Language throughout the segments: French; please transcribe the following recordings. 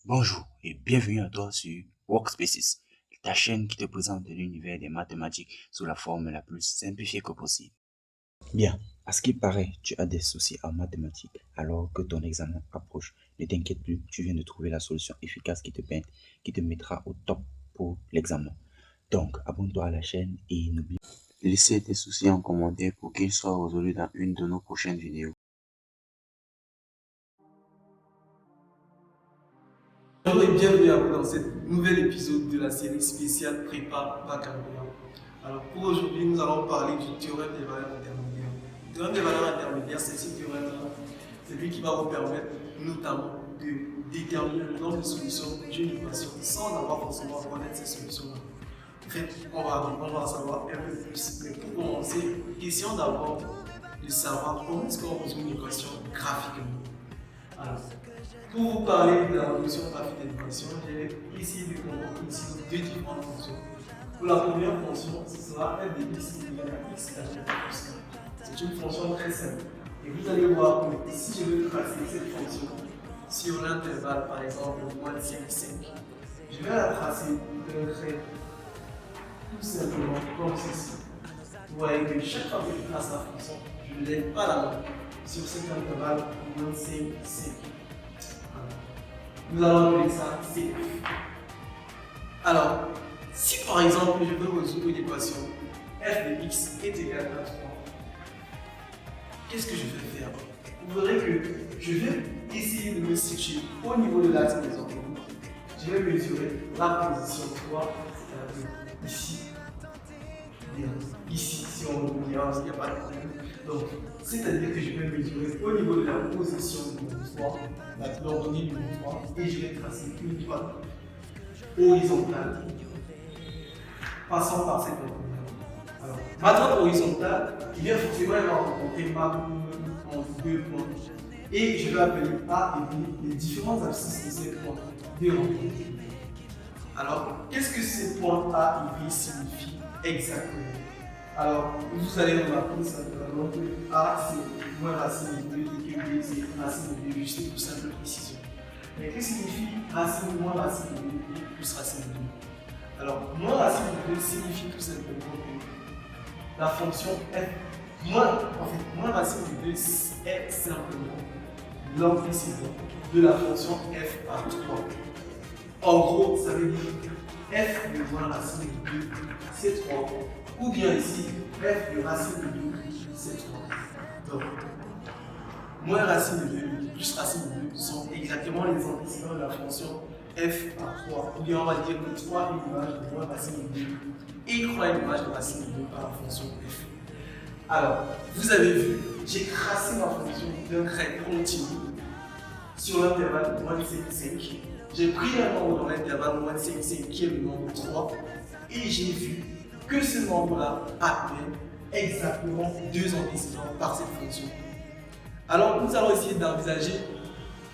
Bonjour et bienvenue à toi sur Workspaces, ta chaîne qui te présente l'univers des mathématiques sous la forme la plus simplifiée que possible. Bien, à ce qui paraît, tu as des soucis en mathématiques alors que ton examen approche. Ne t'inquiète plus, tu viens de trouver la solution efficace qui te mettra au top pour l'examen. Donc, abonne-toi à la chaîne et n'oublie pas de laisser tes soucis en commentaire pour qu'ils soient résolus dans une de nos prochaines vidéos. Bonjour et bienvenue à vous dans ce nouvel épisode de la série spéciale Prépa Baccalauréat. Alors pour aujourd'hui, nous allons parler du théorème des valeurs intermédiaires. Le théorème des valeurs intermédiaires, c'est ce théorème-là, c'est lui qui va vous permettre notamment de déterminer le nombre de solutions d'une équation sans avoir forcément à connaître ces solutions-là. En fait, on va en savoir un peu plus. Mais pour commencer, question d'abord de savoir comment est-ce qu'on résout une équation graphiquement. Alors, pour vous parler de la notion graphique de l'équation, j'ai essayé de comprendre ici deux différentes fonctions. Pour la première fonction, ce sera f de x égale à x plus 1. C'est une fonction très simple. Et vous allez voir que si je veux tracer cette fonction sur l'intervalle, par exemple, moins 5, 5, je vais la tracer d'un trait tout simplement comme ceci. Vous voyez que chaque fois que je trace la fonction, je ne lève pas la main sur cet intervalle moins 5, 5. Nous allons appeler ça CF. Alors, si par exemple je veux résoudre une équation f de x est égal à 3, qu'est-ce que je vais faire? Vous verrez que je vais essayer de me situer au niveau de l'axe des orthogonales. Je vais mesurer la position 3, c'est-à-dire ici. Bien, ici, si on veut dire, il n'y a pas de problème. Donc, c'est-à-dire que je vais mesurer au niveau de la position numéro 3, la coordonnée numéro 3, et je vais tracer une droite horizontale passant par cette ordonnée. Alors, ma droite horizontale, il bien forcément elle va rencontrer ma en deux points. Et je vais appeler A et B les différents abscisses de ces points de rencontre. Alors, qu'est-ce que ces points A et B signifient exactement? Alors, vous allez remarquer simplement que A c'est moins racine de 2 et que B c'est racine de 2, juste pour simple précision. Mais que signifie racine moins racine de 2 plus racine de 2? Alors, moins racine de 2 signifie tout simplement que la fonction f, moins racine de 2 est simplement l'amplitude de la fonction f par 3. En gros, ça veut dire que f de moins racine de 2, c'est 3. Ou bien ici, f de racine de 2, c'est 3. Donc, moins racine de 2 plus racine de 2 sont exactement les antécédents de la fonction f par 3. Ou bien on va dire que 3 est l'image de moins racine de 2 et 3 est l'image de racine de 2 par la fonction f. Alors, vous avez vu, j'ai tracé ma fonction d'un trait continu sur l'intervalle moins 5, 5. J'ai pris un nombre dans l'intervalle moins 5, 5 qui est le nombre 3 et j'ai vu que ce nombre-là appelle exactement deux antécédents par cette fonction. Alors, nous allons essayer d'envisager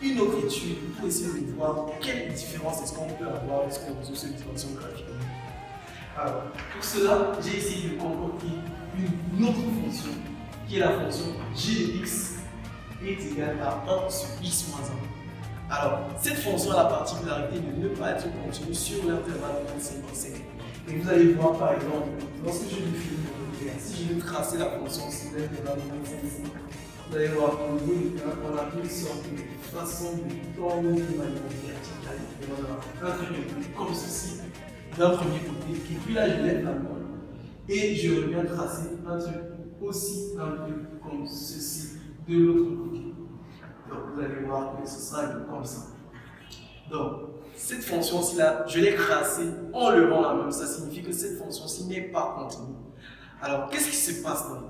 une autre étude pour essayer de voir quelle différence est-ce qu'on peut avoir lorsqu'on résout cette fonction graphiquement. Alors, pour cela, j'ai essayé de concocter une autre fonction qui est la fonction g de x est égale à 1 sur x moins 1. Alors, cette fonction a la particularité de ne pas être continue sur l'intervalle de 55. Et vous allez voir par exemple, lorsque je définis mon terme, si je veux tracer la fonction sur l'intervalle de 55, vous allez voir qu'au niveau du terme, on a une sorte de façon de tourner de manière verticale. Et on a un truc comme ceci d'un premier côté, et puis là je lève la main et je reviens tracer un truc aussi un peu comme ceci de l'autre côté. Donc vous allez voir que ce sera un peu comme ça. Donc cette fonction-ci là, je l'ai tracée en levant la main, ça signifie que cette fonction-ci n'est pas continue. Alors qu'est-ce qui se passe là?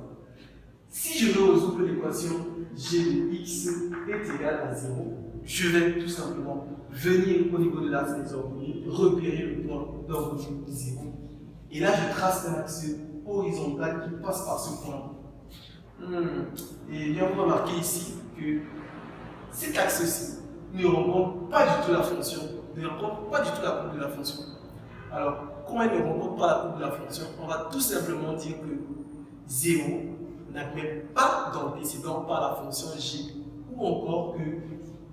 Si je veux résoudre l'équation g de x est égal à 0, je vais tout simplement venir au niveau de l'axe des origines, repérer le point d'origine 0. Et là, je trace un axe horizontal qui passe par ce point. Et bien, vous remarquez ici que cet axe-ci ne rencontre pas du tout la fonction, ne rencontre pas du tout la courbe de la fonction. Alors, comment il ne rencontre pas la courbe de la fonction? On va tout simplement dire que 0 n'admet pas d'antécédent par la fonction g, ou encore que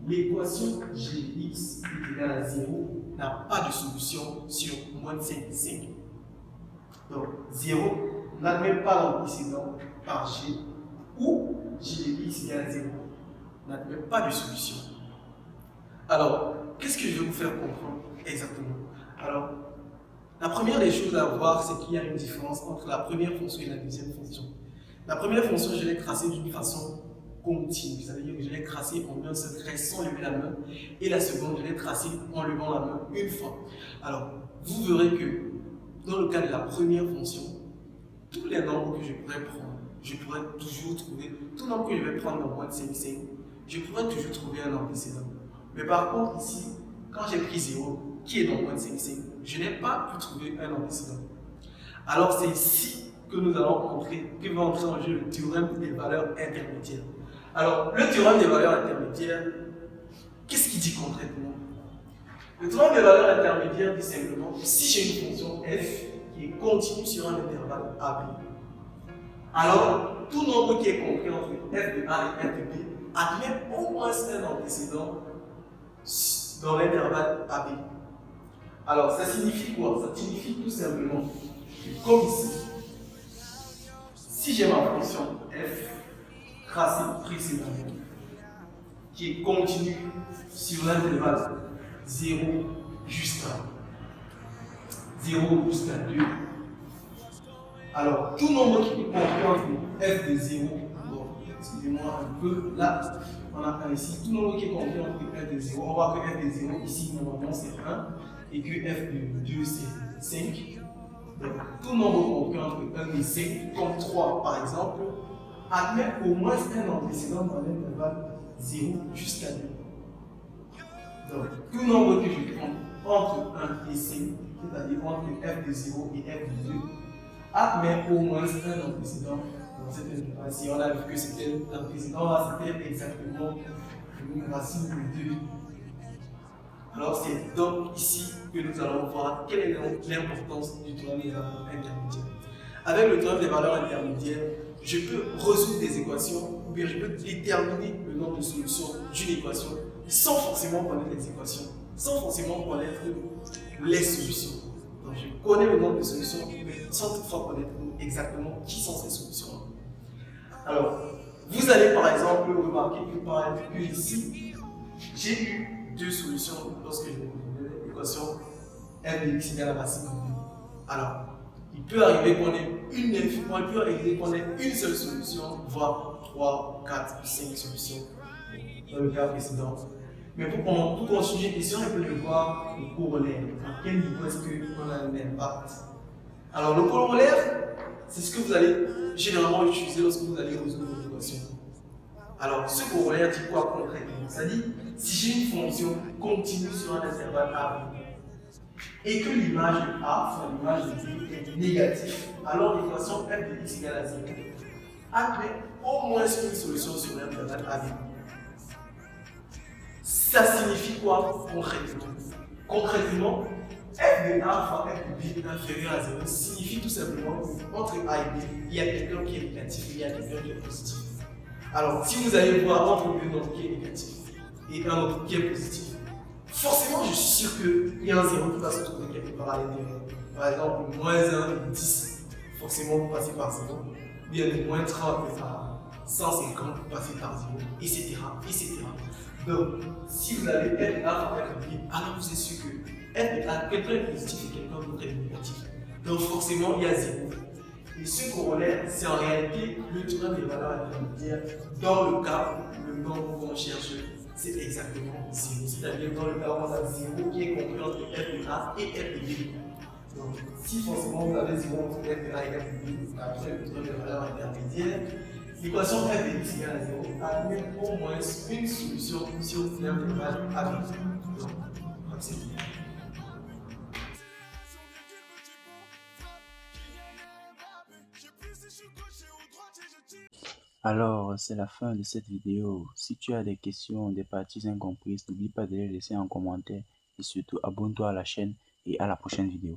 l'équation g de x est égale à 0 n'a pas de solution sur moins de 5, 5. Donc 0 n'admet pas l'antécédent par g ou g de x égale à 0 n'admet pas de solution. Alors, qu'est-ce que je vais vous faire comprendre exactement? Alors, la première des choses à voir, c'est qu'il y a une différence entre la première fonction et la deuxième fonction. La première fonction, je l'ai tracée d'une façon continue, c'est-à-dire que je l'ai tracée en un seul trait sans lever la main, et la seconde, je l'ai tracée en levant la main une fois. Alors, vous verrez que dans le cas de la première fonction, tous les nombres que je pourrais prendre, je pourrais toujours trouver, tout nombre que je vais prendre dans moins de 5, 5, je pourrais toujours trouver un antécédent. Mais par contre, ici, quand j'ai pris 0, qui est dans moins de 5, 5, je n'ai pas pu trouver un antécédent. Alors c'est ici que nous allons montrer, que va entrer en jeu le théorème des valeurs intermédiaires. Alors, le théorème des valeurs intermédiaires, qu'est-ce qu'il dit concrètement? Le théorème des valeurs intermédiaires dit simplement que si j'ai une fonction f qui est continue sur un intervalle AB, alors tout nombre qui est compris entre f de A et f de B admet au moins un antécédent dans l'intervalle AB. Alors, ça signifie quoi? Ça signifie tout simplement que, comme ici, si j'ai ma fonction f tracée précédemment, qui est continue sur l'intervalle 0 jusqu'à 2, alors tout nombre qui est compris entre f de 0, bon, excusez-moi un peu, là, on a un ici, tout nombre qui est compris entre f de 0, on voit que f de 0 ici, normalement c'est 1, et que f de 2 c'est 5. Donc, tout nombre compris entre 1 et 5, comme 3 par exemple, admet au moins un antécédent dans l'intervalle 0 jusqu'à 2. Donc, tout nombre que je prends entre 1 et 5, c'est-à-dire entre f de 0 et f de 2, admet au moins un antécédent dans cet intervalle. Si on a vu que c'était l'antécédent là, c'était exactement une racine de 2. Alors c'est donc ici que nous allons voir quelle est l'importance du théorème des valeurs intermédiaires. Avec le théorème des valeurs intermédiaires, je peux résoudre des équations ou bien je peux déterminer le nombre de solutions d'une équation sans forcément connaître les équations, sans forcément connaître les solutions. Donc je connais le nombre de solutions, mais sans toutefois connaître exactement qui sont ces solutions. Alors, vous allez par exemple remarquer que ici, j'ai eu deux solutions lorsque je vais donner l'équation f de x égale à la racine de 2. Alors, il peut arriver qu'on ait une seule solution, voire 3, 4, 5 solutions dans le cas précédent. Mais pour continuer, essayons un peu de voir le corollaire. À quel niveau est-ce qu'on a un impact? Alors, le corollaire, c'est ce que vous allez généralement utiliser lorsque vous allez résoudre une équation. Alors, ce corollaire dit quoi concrètement? Ça dit, si j'ai une fonction continue sur un intervalle A et que l'image de A, enfin l'image de B, est négative, alors l'équation f de x égale à 0 admet au moins une solution sur l'intervalle AB. Ça signifie quoi concrètement? Concrètement, f de A fois f de B inférieur à 0 signifie tout simplement qu'entre A et B, il y a quelqu'un qui est négatif et il y a quelqu'un qui est positif. Alors, si vous allez voir entre deux nombres qui est négatif et un autre qui est positif, forcément, je suis sûr qu'il y a un 0 qui va se trouver quelque part à l'intérieur. Par exemple, moins 1 et 10, forcément, vous passez par 0. Bien de moins 30 à 150, vous passez par 0, etc. etc. Donc, si vous avez f de A par f de B, alors vous êtes sûr que f de A, quelqu'un est positif et quelqu'un d'autre est négatif. Donc, forcément, il y a 0. Et ce corollaire, c'est en réalité le théorème des valeurs intermédiaires dans le cas où le nombre qu'on cherche, c'est exactement 0. C'est-à-dire dans le cas où on a 0 qui est compris entre f de A et f de B. Donc, si forcément vous avez 0 entre f de A et f de B, après le théorème des valeurs intermédiaires, l'équation f de x égale à 0 admet au moins une solution sur l'intervalle AB. Donc, c'est tout. Alors, c'est la fin de cette vidéo. Si tu as des questions, des parties incomprises, n'oublie pas de les laisser en commentaire et surtout abonne-toi à la chaîne et à la prochaine vidéo.